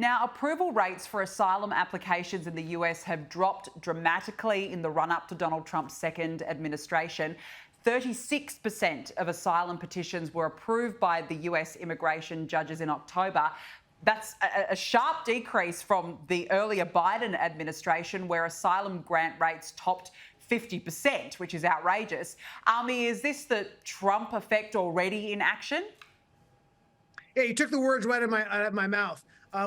Now, approval rates for asylum applications in the US have dropped dramatically in the run-up to Donald Trump's second administration. 36% of asylum petitions were approved by the US immigration judges in October. That's a sharp decrease from the earlier Biden administration, where asylum grant rates topped 50%, which is outrageous. Ami, is this the Trump effect already in action? Yeah, you took the words right out of my mouth.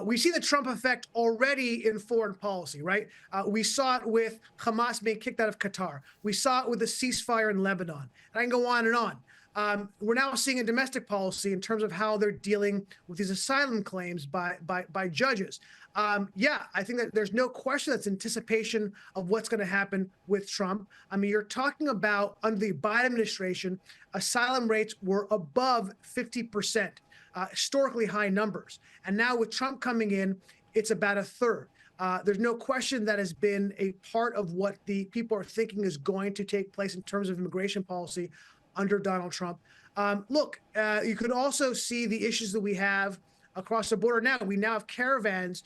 We see the Trump effect already in foreign policy, right? We saw it with Hamas being kicked out of Qatar. We saw it with the ceasefire in Lebanon. And I can go on and on. We're now seeing a domestic policy in terms of how they're dealing with these asylum claims by judges. Yeah, I think that there's no question that's anticipation of what's going to happen with Trump. I mean, you're talking about under the Biden administration, asylum rates were above 50%. Historically high numbers. And now with Trump coming in, it's about a third. There's no question that has been a part of what the people are thinking is going to take place in terms of immigration policy under Donald Trump. Look, you could also see the issues that we have across the border now. We now have caravans,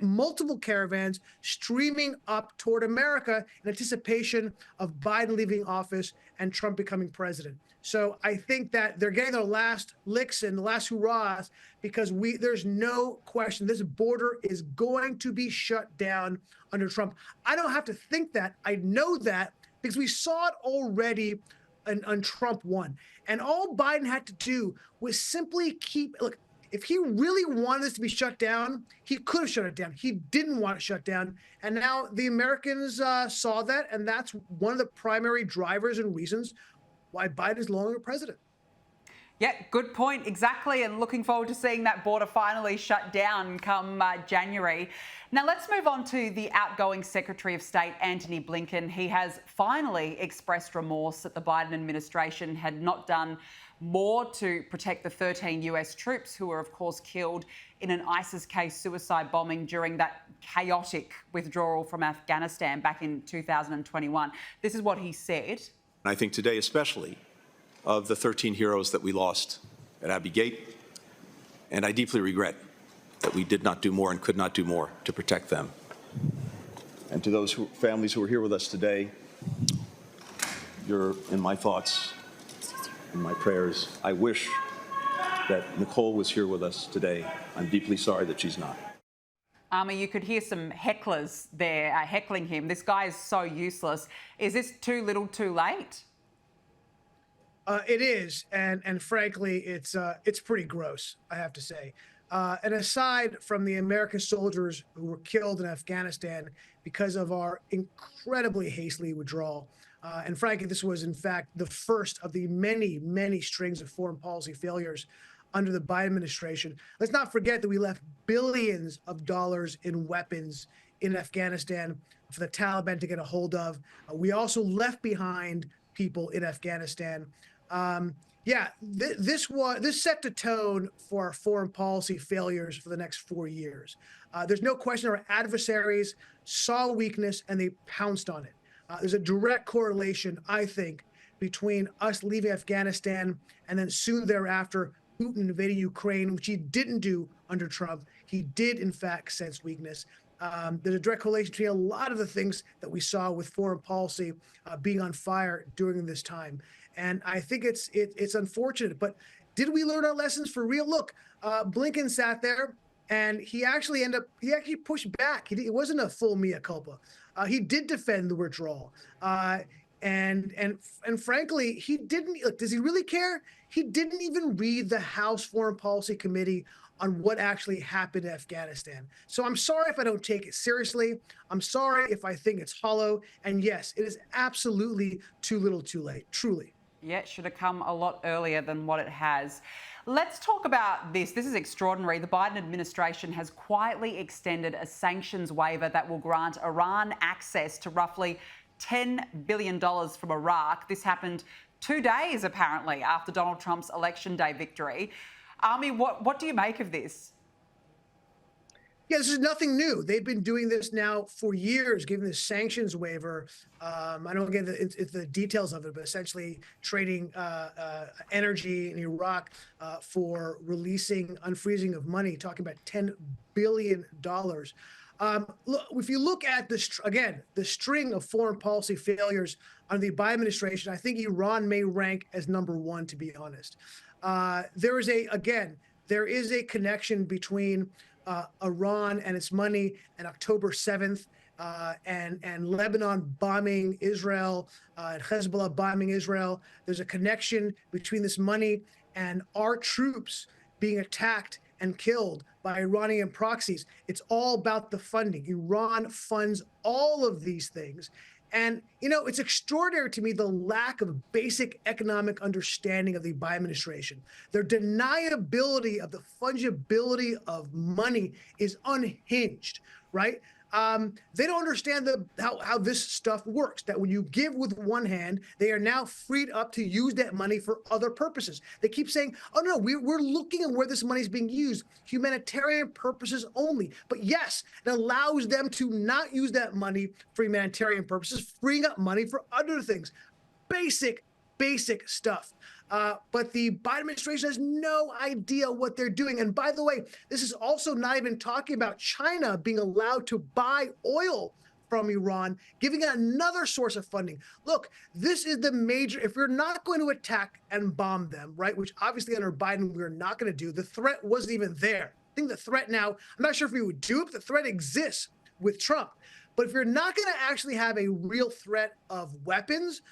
multiple caravans streaming up toward America in anticipation of Biden leaving office and Trump becoming president. So I think that they're getting their last licks and the last hurrahs because there's no question this border is going to be shut down under Trump. I don't have to think that. I know that because we saw it already on Trump 1. And all Biden had to do was simply look, if he really wanted this to be shut down, he could have shut it down. He didn't want it shut down. And now the Americans saw that. And that's one of the primary drivers and reasons why Biden is no longer president. Yeah, good point. Exactly. And looking forward to seeing that border finally shut down come January. Now, let's move on to the outgoing Secretary of State, Antony Blinken. He has finally expressed remorse that the Biden administration had not done more to protect the 13 US troops who were, of course, killed in an ISIS-K suicide bombing during that chaotic withdrawal from Afghanistan back in 2021. This is what he said. I think today especially of the 13 heroes that we lost at Abbey Gate, and I deeply regret that we did not do more and could not do more to protect them. And to those families who are here with us today, you're in my thoughts, in my prayers. I wish that Nicole was here with us today. I'm deeply sorry that she's not. Ami, you could hear some hecklers there heckling him. This guy is so useless. Is this too little too late? It is, and frankly, it's pretty gross, I have to say. And aside from the American soldiers who were killed in Afghanistan because of our incredibly hastily withdrawal, and frankly, this was in fact the first of the many, many strings of foreign policy failures under the Biden administration. Let's not forget that we left billions of dollars in weapons in Afghanistan for the Taliban to get a hold of. We also left behind people in Afghanistan. This set the tone for our foreign policy failures for the next 4 years. There's no question our adversaries saw weakness and they pounced on it. There's a direct correlation, I think, between us leaving Afghanistan and then soon thereafter Putin invading Ukraine, which he didn't do under Trump. He did, in fact, sense weakness. There's a direct correlation between a lot of the things that we saw with foreign policy being on fire during this time. And I think it's unfortunate. But did we learn our lessons for real? Look, Blinken sat there and he actually pushed back. It wasn't a full mea culpa. He did defend the withdrawal. And frankly, he didn't. Look, does he really care? He didn't even read the House Foreign Policy Committee on what actually happened in Afghanistan. So I'm sorry if I don't take it seriously. I'm sorry if I think it's hollow. And yes, it is absolutely too little too late, truly. Yeah, it should have come a lot earlier than what it has. Let's talk about this. This is extraordinary. The Biden administration has quietly extended a sanctions waiver that will grant Iran access to roughly $10 billion from Iraq. This happened 2 days, apparently, after Donald Trump's Election Day victory. Ami, what do you make of this? Yeah, this is nothing new. They've been doing this now for years, giving this sanctions waiver. I don't get into the details of it, but essentially trading energy in Iraq for releasing, unfreezing of money, talking about $10 billion. Look, if you look at this, again, the string of foreign policy failures under the Biden administration, I think Iran may rank as #1, to be honest. There is a connection between Iran and its money and October 7th and Lebanon bombing Israel and Hezbollah bombing Israel. There's a connection between this money and our troops being attacked and killed by Iranian proxies. It's all about the funding. Iran funds all of these things. And, it's extraordinary to me, the lack of basic economic understanding of the Biden administration. Their deniability of the fungibility of money is unhinged, right? They don't understand how this stuff works, that when you give with one hand, they are now freed up to use that money for other purposes. They keep saying, oh, no, we're looking at where this money is being used, humanitarian purposes only. But yes, it allows them to not use that money for humanitarian purposes, freeing up money for other things. Basic stuff. But the Biden administration has no idea what they're doing. And by the way, this is also not even talking about China being allowed to buy oil from Iran, giving it another source of funding. Look, this is the major, if we're not going to attack and bomb them, right, which obviously under Biden we're not going to do, the threat wasn't even there. I think the threat now, I'm not sure if we would do it, but the threat exists with Trump. But if you're not going to actually have a real threat of weapons,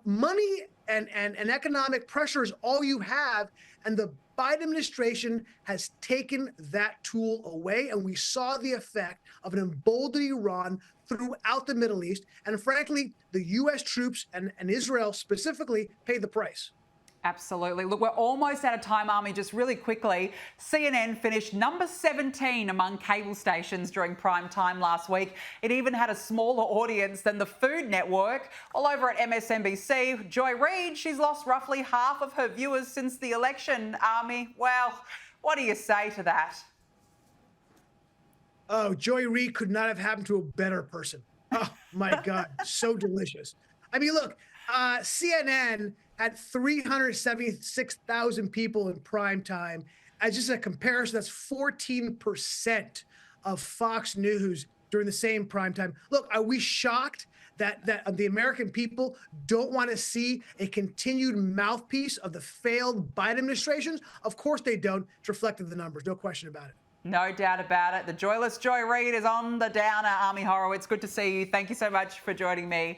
money and economic pressure is all you have. And the Biden administration has taken that tool away. And we saw the effect of an emboldened Iran throughout the Middle East. And frankly, the U.S. troops and Israel specifically paid the price. Absolutely. Look, we're almost out of time, Ami. Just really quickly, CNN finished number 17 among cable stations during prime time last week. It even had a smaller audience than the Food Network. All over at MSNBC, Joy Reid, she's lost roughly half of her viewers since the election. Ami, well, what do you say to that? Oh, Joy Reid could not have happened to a better person. Oh, my God. So delicious. I mean, look, CNN had 376,000 people in prime time. As just a comparison, that's 14% of Fox News during the same prime time. Look, are we shocked that the American people don't want to see a continued mouthpiece of the failed Biden administrations? Of course they don't. It's reflected in the numbers. No question about it. No doubt about it. The joyless Joy Reid is on the downer. Ami Horowitz, good to see you. Thank you so much for joining me.